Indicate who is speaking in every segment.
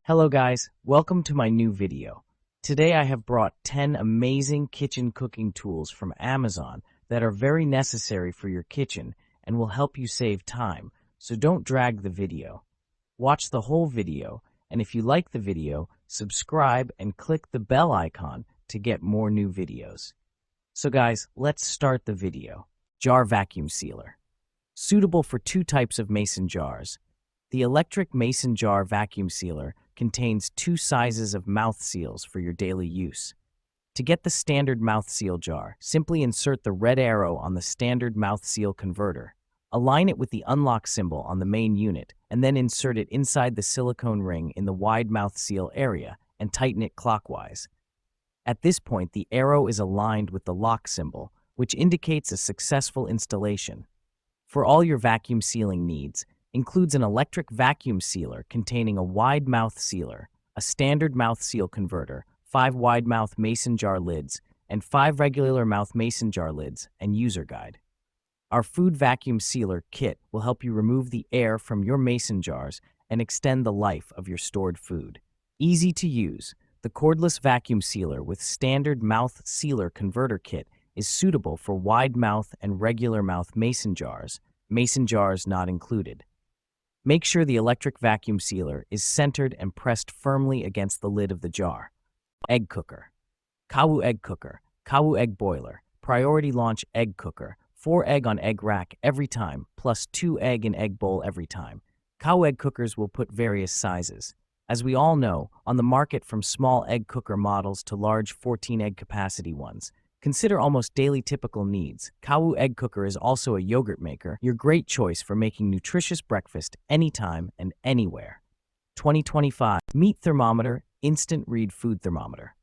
Speaker 1: Hello guys, welcome to my new video. Today I have brought 10 amazing kitchen cooking tools from Amazon that are very necessary for your kitchen and will help you save time, so don't drag the video. Watch the whole video, and if you like the video, subscribe and click the bell icon to get more new videos. So guys, let's start the video. Jar vacuum sealer. Suitable for two types of mason jars. The electric mason jar vacuum sealer contains two sizes of mouth seals for your daily use. To get the standard mouth seal jar, simply insert the red arrow on the standard mouth seal converter. Align it with the unlock symbol on the main unit, and then insert it inside the silicone ring in the wide mouth seal area and tighten it clockwise. At this point, the arrow is aligned with the lock symbol, which indicates a successful installation. For all your vacuum sealing needs, includes an electric vacuum sealer containing a wide mouth sealer, a standard mouth seal converter, 5 wide mouth mason jar lids, and 5 regular mouth mason jar lids, and user guide. Our food vacuum sealer kit will help you remove the air from your mason jars and extend the life of your stored food. Easy to use, the cordless vacuum sealer with standard mouth sealer converter kit is suitable for wide mouth and regular mouth mason jars not included. Make sure the electric vacuum sealer is centered and pressed firmly against the lid of the jar. Egg cooker. Kawu egg cooker, Kawu egg boiler, priority launch egg cooker, 4 egg on egg rack every time, plus 2 egg in egg bowl every time. Kawu egg cookers will put various sizes. As we all know, on the market from small egg cooker models to large 14 egg capacity ones. Consider almost daily typical needs. Kawu egg cooker is also a yogurt maker, your great choice for making nutritious breakfast anytime and anywhere. 2025 Meat Thermometer Instant Read Food Thermometer.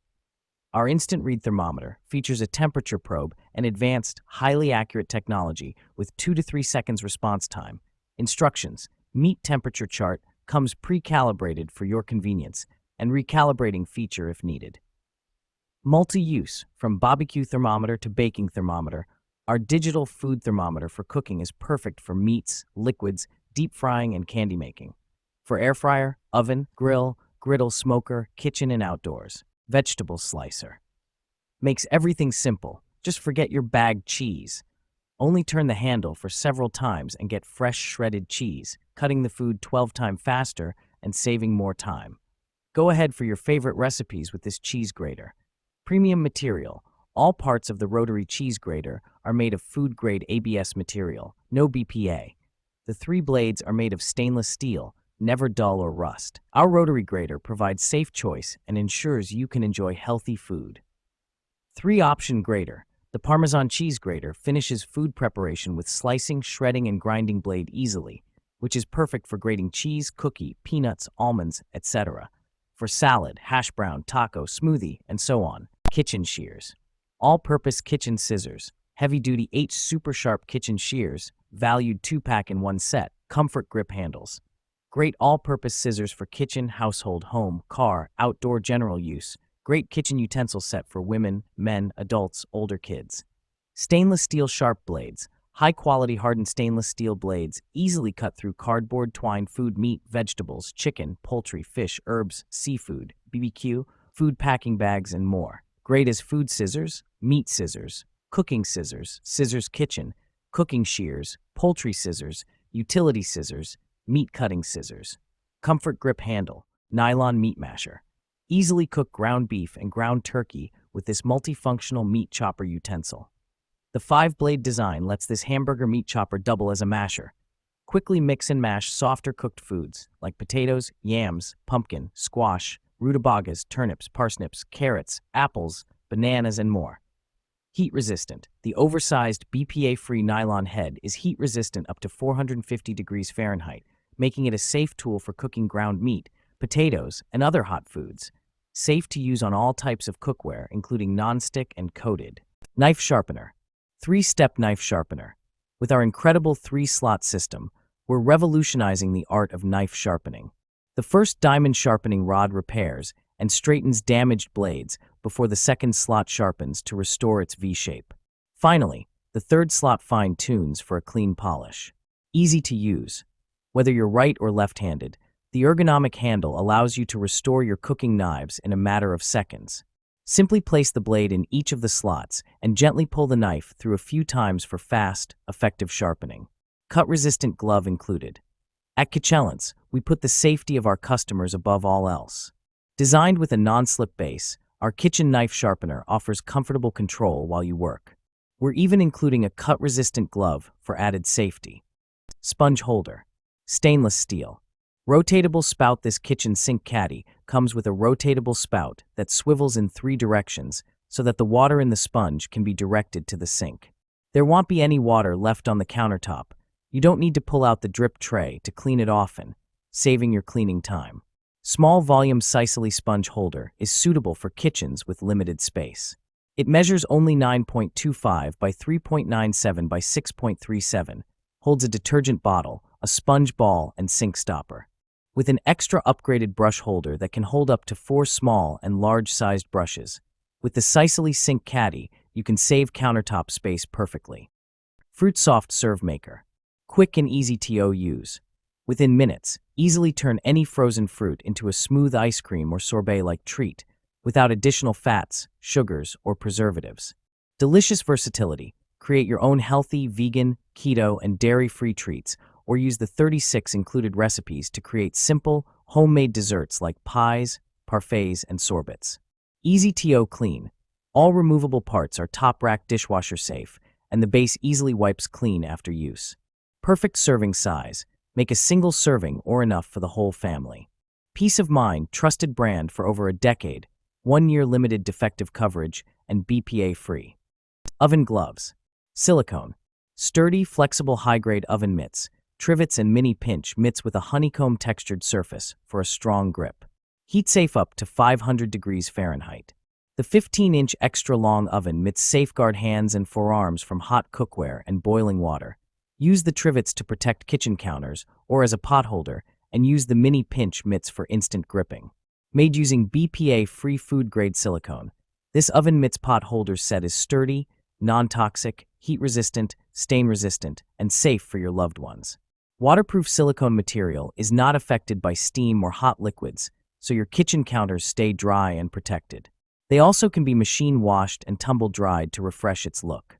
Speaker 1: Our Instant Read Thermometer features a temperature probe and advanced, highly accurate technology with 2 to 3 seconds response time. Instructions: meat temperature chart comes pre-calibrated for your convenience, and recalibrating feature if needed. Multi-use, from barbecue thermometer to baking thermometer, our digital food thermometer for cooking is perfect for meats, liquids, deep frying, and candy making. For air fryer, oven, grill, griddle, smoker, kitchen, and outdoors. Vegetable slicer. Makes everything simple. Just forget your bagged cheese. Only turn the handle for several times and get fresh shredded cheese, cutting the food 12 times faster and saving more time. Go ahead for your favorite recipes with this cheese grater. Premium material. All parts of the rotary cheese grater are made of food-grade ABS material, no BPA. The 3 blades are made of stainless steel, never dull or rust. Our rotary grater provides safe choice and ensures you can enjoy healthy food. 3-option grater. The Parmesan cheese grater finishes food preparation with slicing, shredding, and grinding blade easily, which is perfect for grating cheese, cookie, peanuts, almonds, etc. For salad, hash brown, taco, smoothie, and so on. Kitchen shears. All-purpose kitchen scissors. Heavy-duty H super sharp kitchen shears, valued 2-pack in 1 set. Comfort grip handles. Great all-purpose scissors for kitchen, household, home, car, outdoor general use. Great kitchen utensil set for women, men, adults, older kids. Stainless steel sharp blades. High-quality hardened stainless steel blades easily cut through cardboard, twine, food, meat, vegetables, chicken, poultry, fish, herbs, seafood, BBQ, food packing bags, and more. Great as food scissors, meat scissors, cooking scissors, scissors kitchen, cooking shears, poultry scissors, utility scissors, meat cutting scissors. Comfort grip handle, nylon meat masher. Easily cook ground beef and ground turkey with this multifunctional meat chopper utensil. The 5-blade design lets this hamburger meat chopper double as a masher. Quickly mix and mash softer cooked foods like potatoes, yams, pumpkin, squash, rutabagas, turnips, parsnips, carrots, apples, bananas, and more. Heat resistant. The oversized BPA-free nylon head is heat resistant up to 450 degrees Fahrenheit, making it a safe tool for cooking ground meat, potatoes, and other hot foods. Safe to use on all types of cookware, including non-stick and coated. Knife sharpener. 3-step knife sharpener. With our incredible 3-slot system, we're revolutionizing the art of knife sharpening. The first diamond sharpening rod repairs and straightens damaged blades before the second slot sharpens to restore its V-shape. Finally, the third slot fine-tunes for a clean polish. Easy to use. Whether you're right or left-handed, The ergonomic handle allows you to restore your cooking knives in a matter of seconds. Simply place the blade in each of the slots and gently pull the knife through a few times for fast, effective sharpening. Cut-resistant glove included. At Kitchelance, we put the safety of our customers above all else. Designed with a non-slip base, our kitchen knife sharpener offers comfortable control while you work. We're even including a cut-resistant glove for added safety. Sponge holder. Stainless steel. Rotatable spout. This kitchen sink caddy comes with a rotatable spout that swivels in 3 directions so that the water in the sponge can be directed to the sink. There won't be any water left on the countertop. You don't need to pull out the drip tray to clean it often, saving your cleaning time. Small volume Sicily sponge holder is suitable for kitchens with limited space. It measures only 9.25 by 3.97 by 6.37, holds a detergent bottle, a sponge ball, and sink stopper. With an extra upgraded brush holder that can hold up to 4 small and large-sized brushes. With the Sicily Sink Caddy, you can save countertop space perfectly. Fruit Soft Serve Maker. Quick and easy to use. Within minutes, easily turn any frozen fruit into a smooth ice cream or sorbet-like treat, without additional fats, sugars, or preservatives. Delicious versatility. Create your own healthy, vegan, keto, and dairy-free treats, or use the 36 included recipes to create simple, homemade desserts like pies, parfaits, and sorbets. Easy to clean. All removable parts are top-rack dishwasher safe, and the base easily wipes clean after use. Perfect serving size. Make a single serving or enough for the whole family. Peace of mind. Trusted brand for over a decade. 1-year limited defective coverage and BPA-free. Oven gloves. Silicone. Sturdy, flexible, high-grade oven mitts. Trivets and mini pinch mitts with a honeycomb textured surface for a strong grip. Heat safe up to 500 degrees Fahrenheit. The 15-inch extra long oven mitts safeguard hands and forearms from hot cookware and boiling water. Use the trivets to protect kitchen counters or as a pot holder, and use the mini pinch mitts for instant gripping. Made using BPA-free food-grade silicone, this oven mitts pot holder set is sturdy, non-toxic, heat-resistant, stain-resistant, and safe for your loved ones. Waterproof silicone material is not affected by steam or hot liquids, so your kitchen counters stay dry and protected. They also can be machine washed and tumble dried to refresh its look.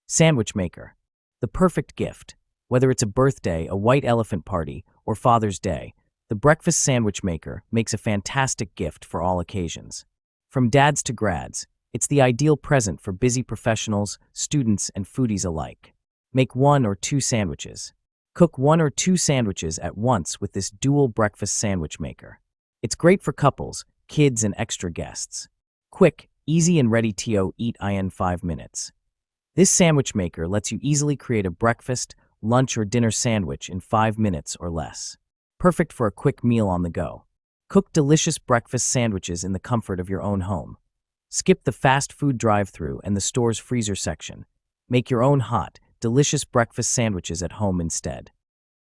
Speaker 1: Sandwich maker. The perfect gift. Whether it's a birthday, a white elephant party, or Father's Day, the breakfast sandwich maker makes a fantastic gift for all occasions. From dads to grads, it's the ideal present for busy professionals, students, and foodies alike. Make 1 or 2 sandwiches. Cook 1 or 2 sandwiches at once with this dual breakfast sandwich maker. It's great for couples, kids, and extra guests. Quick, easy, and ready to eat in 5 minutes. This sandwich maker lets you easily create a breakfast, lunch, or dinner sandwich in 5 minutes or less. Perfect for a quick meal on the go. Cook delicious breakfast sandwiches in the comfort of your own home. Skip the fast food drive-thru and the store's freezer section. Make your own hot, delicious breakfast sandwiches at home instead.